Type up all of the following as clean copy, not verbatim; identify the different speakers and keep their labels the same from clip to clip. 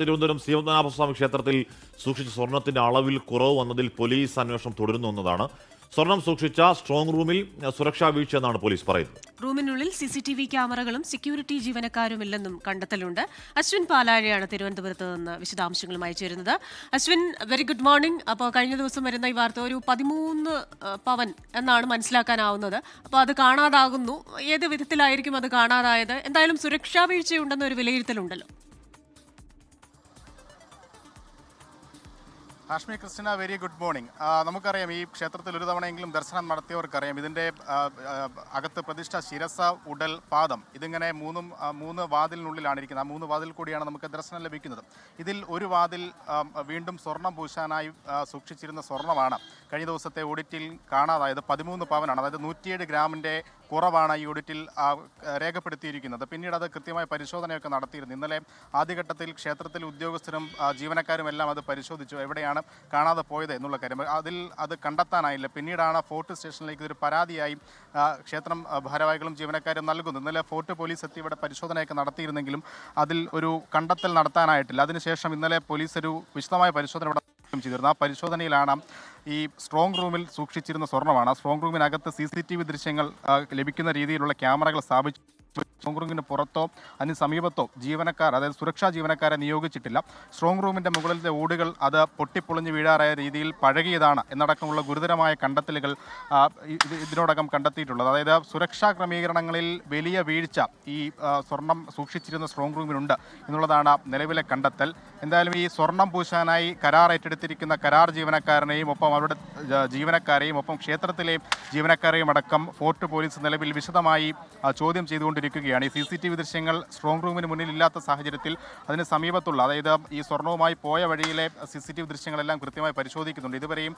Speaker 1: തിരുവനന്തപുരം ശ്രീപത്മനാഭസ്വാമി ക്ഷേത്രത്തിൽ സൂക്ഷിച്ച സ്വർണത്തിന്റെ അളവിൽ കുറവ് വന്നതിൽ പോലീസ് അന്വേഷണം തുടരുന്നു എന്നതാണ്. സ്വർണം സൂക്ഷിച്ച സ്ട്രോങ് റൂമിൽ സുരക്ഷാ വീഴ്ച എന്നാണ് പോലീസ് പറയുന്നത്.
Speaker 2: റൂമിനുള്ളിൽ CCTV ക്യാമറകളും സെക്യൂരിറ്റി ജീവനക്കാരുമില്ലെന്നും കണ്ടെത്തലുണ്ട്. അശ്വിൻ പാലാഴയാണ് തിരുവനന്തപുരത്ത് നിന്ന് വിശദാംശങ്ങളുമായി ചേരുന്നത്. Ashwin, very good morning. അപ്പോൾ കഴിഞ്ഞ ദിവസം വരുന്ന ഈ വാർത്ത ഒരു 13 പവൻ എന്നാണ് മനസ്സിലാക്കാനാവുന്നത്. അപ്പോൾ അത് കാണാതാകുന്നു. ഏത് വിധത്തിലായിരിക്കും അത് കാണാതായത്? എന്തായാലും സുരക്ഷാ വീഴ്ചയുണ്ടെന്നൊരു വിലയിരുത്തലുണ്ടല്ലോ.
Speaker 3: Hashmi Christina, very good morning. നമുക്കറിയാം, ഈ ക്ഷേത്രത്തിൽ ഒരു തവണയെങ്കിലും ദർശനം നടത്തിയവർക്കറിയാം, ഇതിൻ്റെ അകത്ത് പ്രതിഷ്ഠ ശിരസ, ഉടൽ, പാദം, ഇതിങ്ങനെ മൂന്ന് വാതിലിനുള്ളിലാണ് ഇരിക്കുന്നത്. ആ 3 വാതിൽ കൂടിയാണ് നമുക്ക് ദർശനം ലഭിക്കുന്നത്. ഇതിൽ ഒരു വാതിൽ വീണ്ടും സ്വർണം പൂശാനായി സൂക്ഷിച്ചിരുന്ന സ്വർണ്ണമാണ് കഴിഞ്ഞ ദിവസത്തെ ഓഡിറ്റിൽ കാണാതായത്. 13 പവനാണ്, അതായത് 107 ഗ്രാമിൻ്റെ കുറവാണ് ഈ ഓഡിറ്റിൽ രേഖപ്പെടുത്തിയിരിക്കുന്നത്. പിന്നീട് അത് കൃത്യമായ പരിശോധനയൊക്കെ നടത്തിയിരുന്നു. ഇന്നലെ ആദ്യഘട്ടത്തിൽ ക്ഷേത്രത്തിൽ ഉദ്യോഗസ്ഥരും ജീവനക്കാരും എല്ലാം അത് പരിശോധിച്ചു, എവിടെയാണ് കാണാതെ പോയത് എന്നുള്ള കാര്യം. അത് കണ്ടെത്താനായില്ല. പിന്നീടാണ് ഫോർട്ട് സ്റ്റേഷനിലേക്ക് ഇതൊരു പരാതിയായി ക്ഷേത്രം ഭാരവാഹികളും ജീവനക്കാരും നൽകുന്നത്. ഇന്നലെ ഫോർട്ട് പോലീസ് എത്തി ഇവിടെ പരിശോധനയൊക്കെ നടത്തിയിരുന്നെങ്കിലും അതിൽ ഒരു കണ്ടെത്തൽ നടത്താനായിട്ടില്ല. അതിനുശേഷം ഇന്നലെ പോലീസ് ഒരു വിശദമായ പരിശോധന ഇവിടെ ചെയ്തിരുന്നു. ആ പരിശോധനയിലാണ് ഈ സ്ട്രോങ് റൂമിൽ സൂക്ഷിച്ചിരുന്ന സ്വർണ്ണമാണ്. സ്ട്രോങ് റൂമിനകത്ത് CCTV ദൃശ്യങ്ങൾ ലഭിക്കുന്ന രീതിയിലുള്ള ക്യാമറകൾ സ്ഥാപിച്ചു. സ്ട്രോങ് റൂമിന് പുറത്തോ അതിന് സമീപത്തോ ജീവനക്കാർ, അതായത് സുരക്ഷാ ജീവനക്കാരെ നിയോഗിച്ചിട്ടില്ല. സ്ട്രോങ് റൂമിൻ്റെ മുകളിലത്തെ ഓടുകൾ അത് പൊട്ടിപ്പൊളിഞ്ഞ് വീഴാറായ രീതിയിൽ പഴകിയതാണ് എന്നടക്കമുള്ള ഗുരുതരമായ കണ്ടെത്തലുകൾ ഇതിനോടകം കണ്ടെത്തിയിട്ടുള്ളത്. അതായത് സുരക്ഷാ ക്രമീകരണങ്ങളിൽ വലിയ വീഴ്ച ഈ സ്വർണം സൂക്ഷിച്ചിരുന്ന സ്ട്രോങ് റൂമിനുണ്ട് എന്നുള്ളതാണ് നിലവിലെ കണ്ടെത്തൽ. എന്തായാലും ഈ സ്വർണം പൂശാനായി കരാർ ഏറ്റെടുത്തിരിക്കുന്ന കരാർ ജീവനക്കാരനെയും ഒപ്പം അവരുടെ ജീവനക്കാരെയും ഒപ്പം ക്ഷേത്രത്തിലെയും ജീവനക്കാരെയും അടക്കം ഫോർട്ട് പോലീസ് നിലവിൽ വിശദമായി ചോദ്യം ചെയ്തുകൊണ്ടിരിക്കുകയാണ്. ഈ CCTV ദൃശ്യങ്ങൾ സ്ട്രോങ് റൂമിന് മുന്നിൽ ഇല്ലാത്ത സാഹചര്യത്തിൽ അതിന് സമീപത്തുള്ള, അതായത് ഈ സ്വർണവുമായി പോയ വഴിയിലെ CCTV ദൃശ്യങ്ങളെല്ലാം കൃത്യമായി പരിശോധിക്കുന്നുണ്ട്. ഇതുവരെയും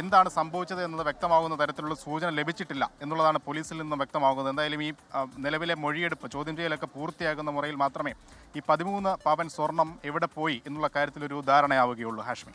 Speaker 3: എന്താണ് സംഭവിച്ചത് എന്നത് വ്യക്തമാകുന്ന തരത്തിലുള്ള സൂചന ലഭിച്ചിട്ടില്ല എന്നുള്ളതാണ് പോലീസിൽ നിന്നും വ്യക്തമാകുന്നത്. എന്തായാലും ഈ നിലവിലെ മൊഴിയെടുപ്പ്, ചോദ്യം ചെയ്യലൊക്കെ പൂർത്തിയാകുന്ന മുറയിൽ മാത്രമേ ഈ 13 പവൻ സ്വർണം എവിടെ പോയി എന്നുള്ള കാര്യത്തിലൊരു ധാരണയാവുകയുള്ളൂ. ഹാഷ്മി.